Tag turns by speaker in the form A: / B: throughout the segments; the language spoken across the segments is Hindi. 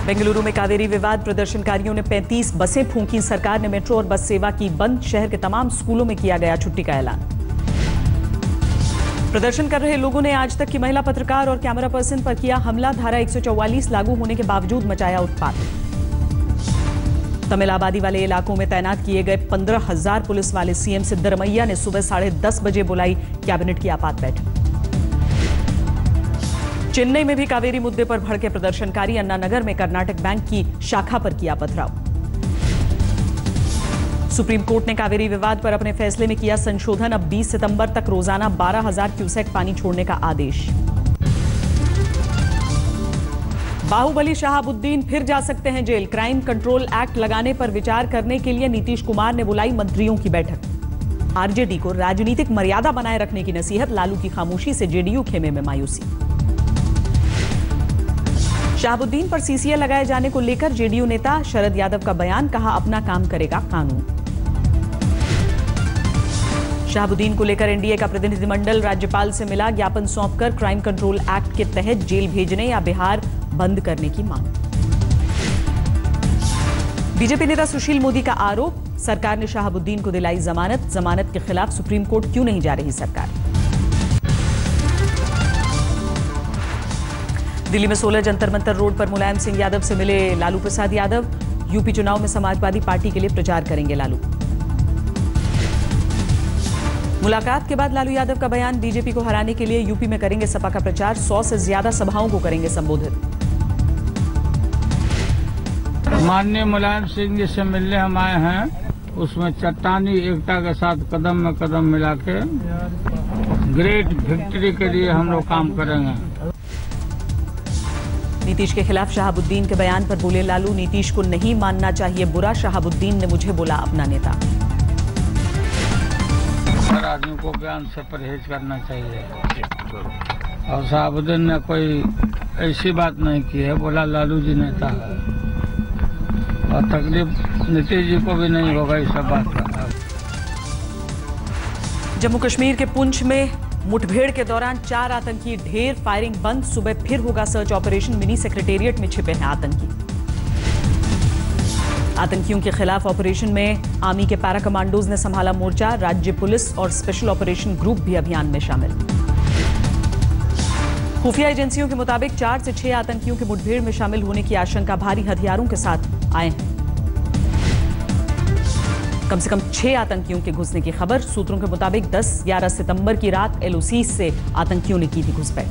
A: बेंगलुरु में कावेरी विवाद, प्रदर्शनकारियों ने 35 बसें फूंकी। सरकार ने मेट्रो और बस सेवा की बंद। शहर के तमाम स्कूलों में किया गया छुट्टी का ऐलान। प्रदर्शन कर रहे लोगों ने आज तक की महिला पत्रकार और कैमरा पर्सन पर किया हमला। धारा 144 लागू होने के बावजूद मचाया उत्पात। तमिल आबादी वाले इलाकों में तैनात किए गए 15,000 पुलिस वाले सीएम सिद्धरमैया ने सुबह 10:30 बजे बुलाई कैबिनेट की आपात बैठक। चेन्नई में भी कावेरी मुद्दे पर भड़के प्रदर्शनकारी। अन्ना नगर में कर्नाटक बैंक की शाखा पर किया पथराव। सुप्रीम कोर्ट ने कावेरी विवाद पर अपने फैसले में किया संशोधन। अब 20 सितंबर तक रोजाना 12,000 क्यूसेक पानी छोड़ने का आदेश। बाहुबली शहाबुद्दीन फिर जा सकते हैं जेल। क्राइम कंट्रोल एक्ट लगाने पर विचार करने के लिए नीतीश कुमार ने बुलाई मंत्रियों की बैठक। आरजेडी को राजनीतिक मर्यादा बनाए रखने की नसीहत। लालू की खामोशी से जेडीयू खेमे में मायूसी। शहाबुद्दीन पर सीसीए लगाए जाने को लेकर जेडीयू नेता शरद यादव का बयान। कहा अपना काम करेगा कानून। शहाबुद्दीन को लेकर एनडीए का प्रतिनिधिमंडल राज्यपाल से मिला। ज्ञापन सौंपकर क्राइम कंट्रोल एक्ट के तहत जेल भेजने या बिहार बंद करने की मांग। बीजेपी नेता सुशील मोदी का आरोप, सरकार ने शहाबुद्दीन को दिलाई जमानत। जमानत के खिलाफ सुप्रीम कोर्ट क्यों नहीं जा रही सरकार। दिल्ली में 16 जंतर मंतर रोड पर मुलायम सिंह यादव से मिले लालू प्रसाद यादव। यूपी चुनाव में समाजवादी पार्टी के लिए प्रचार करेंगे लालू। मुलाकात के बाद लालू यादव का बयान, बीजेपी को हराने के लिए यूपी में करेंगे सपा का प्रचार। 100 से ज्यादा सभाओं को करेंगे संबोधित।
B: माननीय मुलायम सिंह जी से मिलने हम आए हैं। उसमें चट्टानी एकता के साथ कदम में कदम मिला के ग्रेट विक्ट्री के लिए हम लोग काम करेंगे।
A: नीतीश के खिलाफ शहाबुद्दीन के बयान पर बोले लालू, नीतीश को नहीं मानना चाहिए बुरा। शहाबुद्दीन ने मुझे बोला अपना नेता।
B: हर आदमी को बयान से परहेज करना चाहिए। और शहाबुद्दीन ने कोई ऐसी बात नहीं की है, बोला लालू जी नेता है। और तकलीफ नीतीश जी को भी नहीं होगा इस सब बात का।
A: जम्मू कश्मीर के पुंछ में मुठभेड़ के दौरान 4 आतंकी ढेर। फायरिंग बंद। सुबह फिर होगा सर्च ऑपरेशन। मिनी सेक्रेटेरिएट में छिपे हैं आतंकी। आतंकियों के खिलाफ ऑपरेशन में आर्मी के पैरा कमांडोज ने संभाला मोर्चा। राज्य पुलिस और स्पेशल ऑपरेशन ग्रुप भी अभियान में शामिल। खुफिया एजेंसियों के मुताबिक 4 से 6 आतंकियों के मुठभेड़ में शामिल होने की आशंका। भारी हथियारों के साथ आए हैं। कम से कम 6 आतंकियों के घुसने की खबर। सूत्रों के मुताबिक 10-11 सितंबर की रात एलओसी से आतंकियों ने की थी घुसपैठ।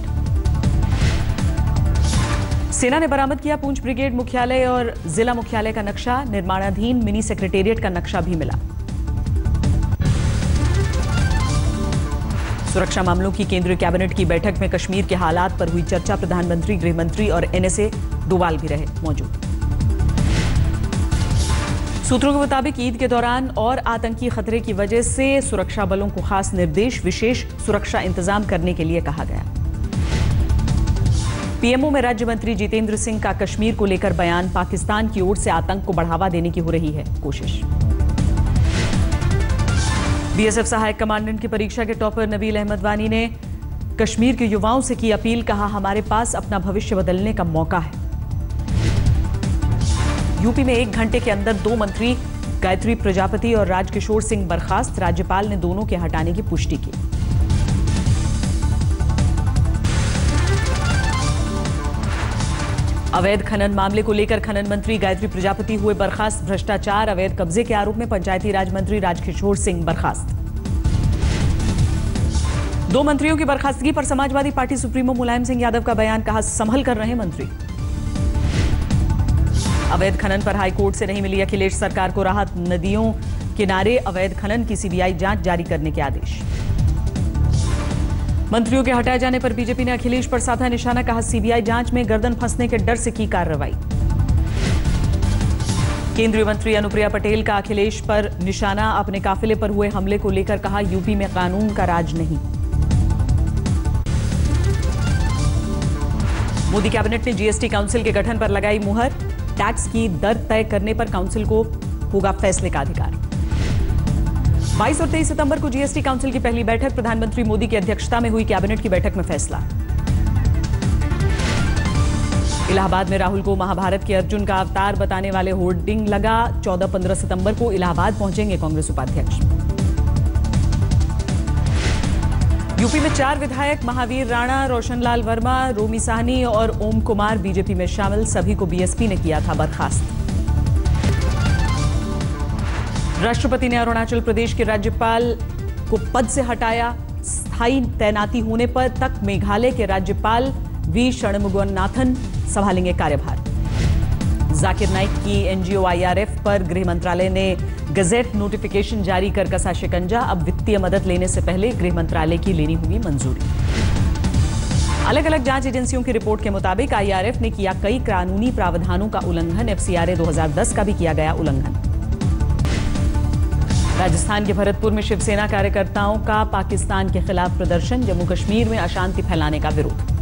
A: सेना ने बरामद किया पूंछ ब्रिगेड मुख्यालय और जिला मुख्यालय का नक्शा। निर्माणाधीन मिनी सेक्रेटेरिएट का नक्शा भी मिला। सुरक्षा मामलों की केंद्रीय कैबिनेट की बैठक में कश्मीर के हालात पर हुई चर्चा। प्रधानमंत्री, गृह मंत्री और एनएसए डोवाल भी रहे मौजूद। सूत्रों के मुताबिक ईद के दौरान और आतंकी खतरे की वजह से सुरक्षा बलों को खास निर्देश, विशेष सुरक्षा इंतजाम करने के लिए कहा गया। पीएमओ में राज्य मंत्री जितेंद्र सिंह का कश्मीर को लेकर बयान। पाकिस्तान की ओर से आतंक को बढ़ावा देने की हो रही है कोशिश। बीएसएफ सहायक कमांडेंट की परीक्षा के टॉपर नबील अहमद वानी ने कश्मीर के युवाओं से की अपील। कहा हमारे पास अपना भविष्य बदलने का मौका है। यूपी में 1 घंटे के अंदर 2 मंत्री गायत्री प्रजापति और राजकिशोर सिंह बर्खास्त। राज्यपाल ने दोनों के हटाने की पुष्टि की। अवैध खनन मामले को लेकर खनन मंत्री गायत्री प्रजापति हुए बर्खास्त। भ्रष्टाचार, अवैध कब्जे के आरोप में पंचायती राज मंत्री राजकिशोर सिंह बर्खास्त। 2 मंत्रियों की बर्खास्तगी पर समाजवादी पार्टी सुप्रीमो मुलायम सिंह यादव का बयान। कहा संभल कर रहे मंत्री। अवैध खनन पर हाईकोर्ट से नहीं मिली अखिलेश सरकार को राहत। नदियों किनारे अवैध खनन की सीबीआई जांच जारी करने के आदेश। मंत्रियों के हटाए जाने पर बीजेपी ने अखिलेश पर साधा निशाना। कहा सीबीआई जांच में गर्दन फंसने के डर से की कार्रवाई। केंद्रीय मंत्री अनुप्रिया पटेल का अखिलेश पर निशाना। अपने काफिले पर हुए हमले को लेकर कहा यूपी में कानून का राज नहीं। मोदी कैबिनेट ने जीएसटी काउंसिल के गठन पर लगाई मुहर। टैक्स की दर तय करने पर काउंसिल को होगा फैसले का अधिकार। 22 और 23 सितंबर को जीएसटी काउंसिल की पहली बैठक। प्रधानमंत्री मोदी की अध्यक्षता में हुई कैबिनेट की बैठक में फैसला। इलाहाबाद में राहुल को महाभारत के अर्जुन का अवतार बताने वाले होर्डिंग लगा। 14-15 सितंबर को इलाहाबाद पहुंचेंगे कांग्रेस उपाध्यक्ष। यूपी में 4 विधायक महावीर राणा, रोशनलाल वर्मा, रोमी साहनी और ओम कुमार बीजेपी में शामिल। सभी को बीएसपी ने किया था बर्खास्त। राष्ट्रपति ने अरुणाचल प्रदेश के राज्यपाल को पद से हटाया। स्थायी तैनाती होने पर तक मेघालय के राज्यपाल वी षणमुगनाथन संभालेंगे कार्यभार। जाकिर नाइक की एनजीओ आईआरएफ पर गृह मंत्रालय ने गजेट नोटिफिकेशन जारी कर कसा शिकंजा। अब वित्तीय मदद लेने से पहले गृह मंत्रालय की लेनी होगी मंजूरी। अलग अलग जांच एजेंसियों की रिपोर्ट के मुताबिक आईआरएफ ने किया कई कानूनी प्रावधानों का उल्लंघन। एफसीआरए 2010 का भी किया गया उल्लंघन। राजस्थान के भरतपुर में शिवसेना कार्यकर्ताओं का पाकिस्तान के खिलाफ प्रदर्शन। जम्मू कश्मीर में अशांति फैलाने का विरोध।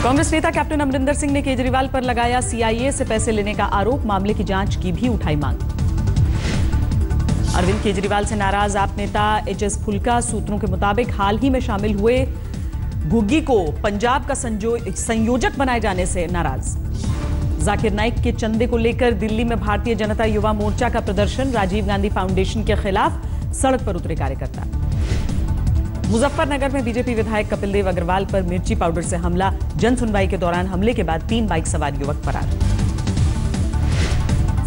A: कांग्रेस नेता कैप्टन अमरिंदर सिंह ने केजरीवाल पर लगाया सीआईए से पैसे लेने का आरोप। मामले की जांच की भी उठाई मांग। अरविंद केजरीवाल से नाराज आप नेता एचएस फुल्का सूत्रों के मुताबिक हाल ही में शामिल हुए गुग्गी को पंजाब का संयोजक बनाए जाने से नाराज। जाकिर नाइक के चंदे को लेकर दिल्ली में भारतीय जनता युवा मोर्चा का प्रदर्शन। राजीव गांधी फाउंडेशन के खिलाफ सड़क पर उतरे कार्यकर्ता। मुजफ्फरनगर में बीजेपी विधायक कपिल देव अग्रवाल पर मिर्ची पाउडर से हमला। जन सुनवाई के दौरान हमले के बाद 3 बाइक सवार युवक फरार।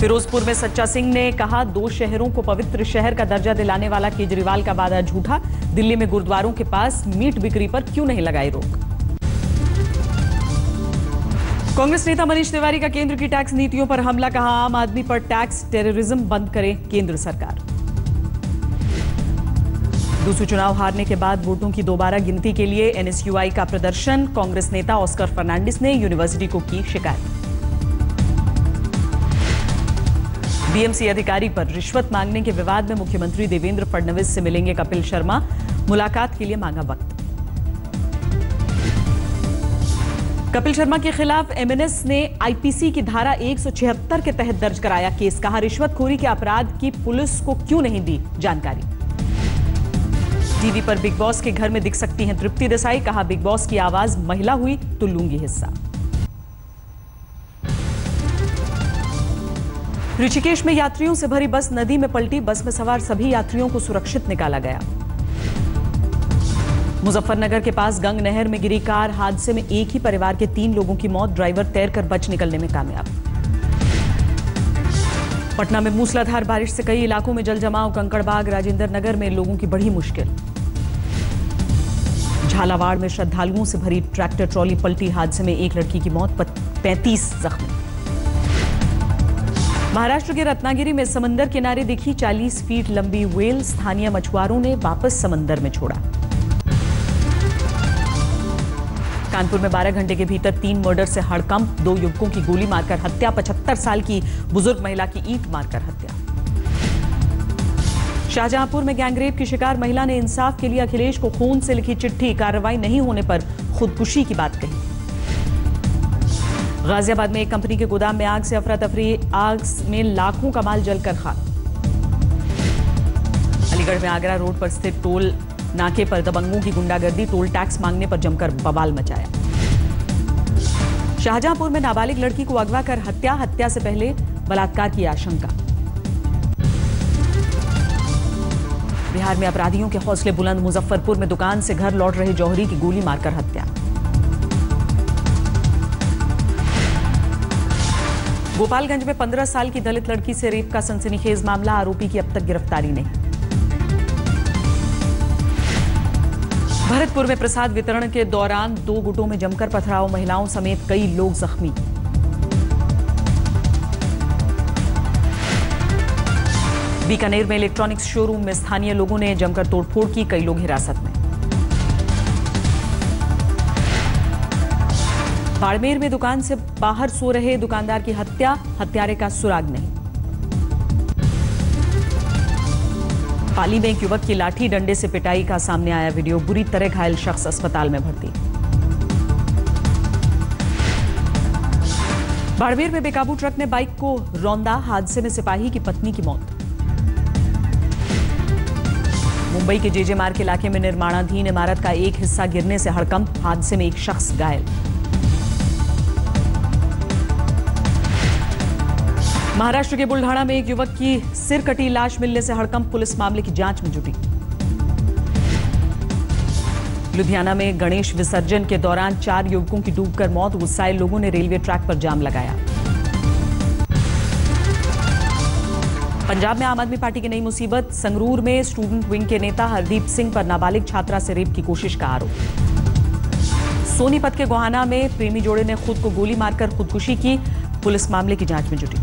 A: फिरोजपुर में सच्चा सिंह ने कहा 2 शहरों को पवित्र शहर का दर्जा दिलाने वाला केजरीवाल का वादा झूठा। दिल्ली में गुरुद्वारों के पास मीट बिक्री पर क्यों नहीं लगाई रोक। कांग्रेस नेता मनीष तिवारी का केंद्र की टैक्स नीतियों पर हमला। कहा आम आदमी पर टैक्स टेररिज्म बंद करे केंद्र सरकार। दूसरे चुनाव हारने के बाद वोटों की दोबारा गिनती के लिए एनएसयूआई का प्रदर्शन। कांग्रेस नेता ऑस्कर फर्नांडिस ने यूनिवर्सिटी को की शिकायत। बीएमसी अधिकारी पर रिश्वत मांगने के विवाद में मुख्यमंत्री देवेंद्र फडणवीस से मिलेंगे कपिल शर्मा। मुलाकात के लिए मांगा वक्त। कपिल शर्मा के खिलाफ एमएनएस ने आईपीसी की धारा 176 के तहत दर्ज कराया केस। कहा रिश्वतखोरी के अपराध की पुलिस को क्यों नहीं दी जानकारी। टीवी पर बिग बॉस के घर में दिख सकती हैं तृप्ति देसाई। कहा बिग बॉस की आवाज महिला हुई तो लूंगी हिस्सा। ऋषिकेश में यात्रियों से भरी बस नदी में पलटी। बस में सवार सभी यात्रियों को सुरक्षित निकाला गया। मुजफ्फरनगर के पास गंग नहर में गिरी कार। हादसे में एक ही परिवार के 3 लोगों की मौत। ड्राइवर तैरकर बच निकलने में कामयाब। पटना में मूसलाधार बारिश से कई इलाकों में जलजमाव। कंकड़बाग राजेंद्र नगर में लोगों की बढ़ी मुश्किल। झालावाड़ में श्रद्धालुओं से भरी ट्रैक्टर ट्रॉली पलटी। हादसे में एक लड़की की मौत, 35 जख्मी। महाराष्ट्र के रत्नागिरी में समंदर किनारे दिखी 40 फीट लंबी व्हेल। स्थानीय मछुआरों ने वापस समंदर में छोड़ा। कानपुर में 12 घंटे के भीतर 3 मर्डर से हड़कंप। 2 युवकों की गोली मारकर हत्या। 75 साल की बुजुर्ग महिला की ईंट मारकर हत्या। शाहजहांपुर में गैंगरेप की शिकार महिला ने इंसाफ के लिए अखिलेश को खून से लिखी चिट्ठी। कार्रवाई नहीं होने पर खुदकुशी की बात कही। गाजियाबाद में एक कंपनी के गोदाम में आग से अफरा तफरी। आग में लाखों का माल जलकर खाक। अलीगढ़ में आगरा रोड पर स्थित टोल नाके पर दबंगों की गुंडागर्दी। टोल टैक्स मांगने पर जमकर बवाल मचाया। शाहजहांपुर में नाबालिग लड़की को अगवा कर हत्या। हत्या से पहले बलात्कार की आशंका। बिहार में अपराधियों के हौसले बुलंद। मुजफ्फरपुर में दुकान से घर लौट रहे जौहरी की गोली मारकर हत्या। गोपालगंज में 15 साल की दलित लड़की से रेप का सनसनीखेज मामला। आरोपी की अब तक गिरफ्तारी नहीं। भरतपुर में प्रसाद वितरण के दौरान 2 गुटों में जमकर पथराव। महिलाओं समेत कई लोग जख्मी। बीकानेर में इलेक्ट्रॉनिक्स शोरूम में स्थानीय लोगों ने जमकर तोड़फोड़ की। कई लोग हिरासत में। बाड़मेर में दुकान से बाहर सो रहे दुकानदार की हत्या। हत्यारे का सुराग नहीं। पाली में एक युवक की लाठी डंडे से पिटाई का सामने आया वीडियो। बुरी तरह घायल शख्स अस्पताल में भर्ती। बाड़मेर में बेकाबू ट्रक ने बाइक को रौंदा। हादसे में सिपाही की पत्नी की मौत। मुंबई के जेजे मार्ग इलाके में निर्माणाधीन इमारत का एक हिस्सा गिरने से हड़कंप, हादसे में एक शख्स घायल। महाराष्ट्र के बुल्ढाणा में एक युवक की सिर कटी लाश मिलने से हड़कंप, पुलिस मामले की जांच में जुटी। लुधियाना में गणेश विसर्जन के दौरान 4 युवकों की डूबकर मौत, गुस्साए लोगों ने रेलवे ट्रैक पर जाम लगाया। पंजाब में आम आदमी पार्टी की नई मुसीबत, संगरूर में स्टूडेंट विंग के नेता हरदीप सिंह पर नाबालिग छात्रा से रेप की कोशिश का आरोप। सोनीपत के गोहाना में प्रेमी जोड़े ने खुद को गोली मारकर खुदकुशी की, पुलिस मामले की जांच में जुटी।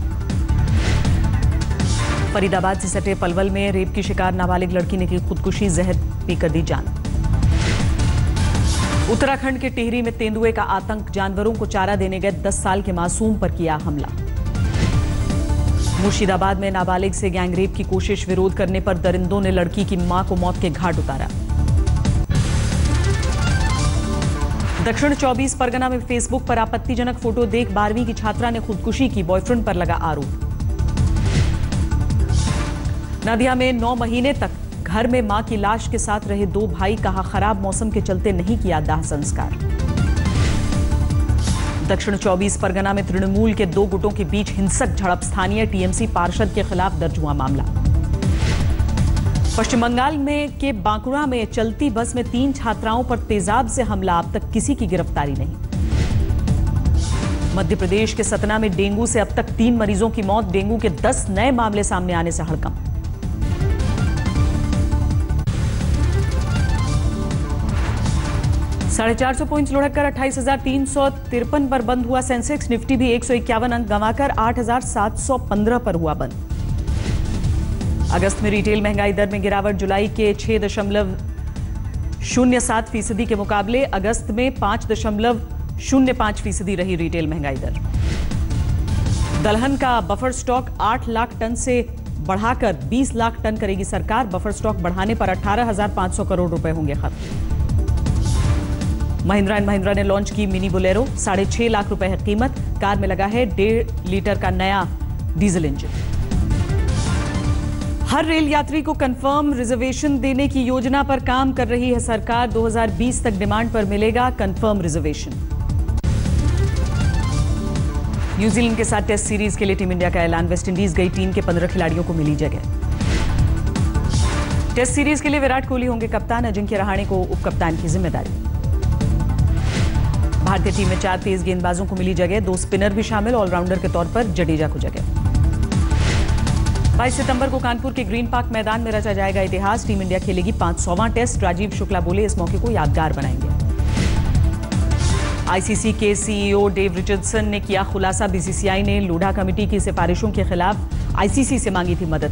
A: फरीदाबाद से सटे पलवल में रेप की शिकार नाबालिग लड़की ने की खुदकुशी, जहर पीकर दी जान। उत्तराखंड के टिहरी में तेंदुए का आतंक, जानवरों को चारा देने गए 10 साल के मासूम पर किया हमला। मुर्शिदाबाद में नाबालिग से गैंगरेप की कोशिश, विरोध करने पर दरिंदों ने लड़की की मां को मौत के घाट उतारा। दक्षिण 24 परगना में फेसबुक पर आपत्तिजनक फोटो देख 12वीं की छात्रा ने खुदकुशी की, बॉयफ्रेंड पर लगा आरोप। नदिया में 9 महीने तक घर में मां की लाश के साथ रहे 2 भाई, कहा खराब मौसम के चलते नहीं किया दाह संस्कार। दक्षिण 24 परगना में तृणमूल के 2 गुटों के बीच हिंसक झड़प, स्थानीय टीएमसी पार्षद के खिलाफ दर्ज हुआ मामला। पश्चिम बंगाल में के बांकुड़ा में चलती बस में 3 छात्राओं पर तेजाब से हमला, अब तक किसी की गिरफ्तारी नहीं। मध्य प्रदेश के सतना में डेंगू से अब तक 3 मरीजों की मौत, डेंगू के 10 नए मामले सामने आने से हड़कंप। साढ़े 400 पॉइंट्स लुढ़ककर 28,353 पर बंद हुआ सेंसेक्स, निफ्टी भी 151 अंक गंवाकर 8,715 पर हुआ बंद। अगस्त में रिटेल महंगाई दर में गिरावट, जुलाई के 6.07% के मुकाबले अगस्त में 5.05% रही रिटेल महंगाई दर। दलहन का बफर स्टॉक 8 लाख टन से बढ़ाकर 20 लाख टन करेगी सरकार, बफर स्टॉक बढ़ाने पर 18,500 करोड़ रुपए होंगे खर्च। महिंद्रा एंड महिंद्रा ने लॉन्च की मिनी बोलेरो, 6.5 लाख रुपए है कीमत, कार में लगा है 1.5 लीटर का नया डीजल इंजन। हर रेल यात्री को कंफर्म रिजर्वेशन देने की योजना पर काम कर रही है सरकार, 2020 तक डिमांड पर मिलेगा कंफर्म रिजर्वेशन। न्यूजीलैंड के साथ टेस्ट सीरीज के लिए टीम इंडिया का ऐलान, वेस्टइंडीज गई टीम के 15 खिलाड़ियों को मिली जगह। टेस्ट सीरीज के लिए विराट कोहली होंगे कप्तान, अजिंक्य रहाणे को उप कप्तान की जिम्मेदारी। भारतीय टीम में 4 तेज गेंदबाजों को मिली जगह, 2 स्पिनर भी शामिल, ऑलराउंडर के तौर पर जडेजा को जगह। 22 सितंबर को कानपुर के ग्रीन पार्क मैदान में रचा जाएगा इतिहास, टीम इंडिया खेलेगी 500वां टेस्ट, राजीव शुक्ला बोले इस मौके को यादगार बनाएंगे। आईसीसी के सीईओ डेव रिचर्डसन ने किया खुलासा, बीसीसीआई ने लोढ़ा कमेटी की सिफारिशों के खिलाफ आईसीसी से मांगी थी मदद।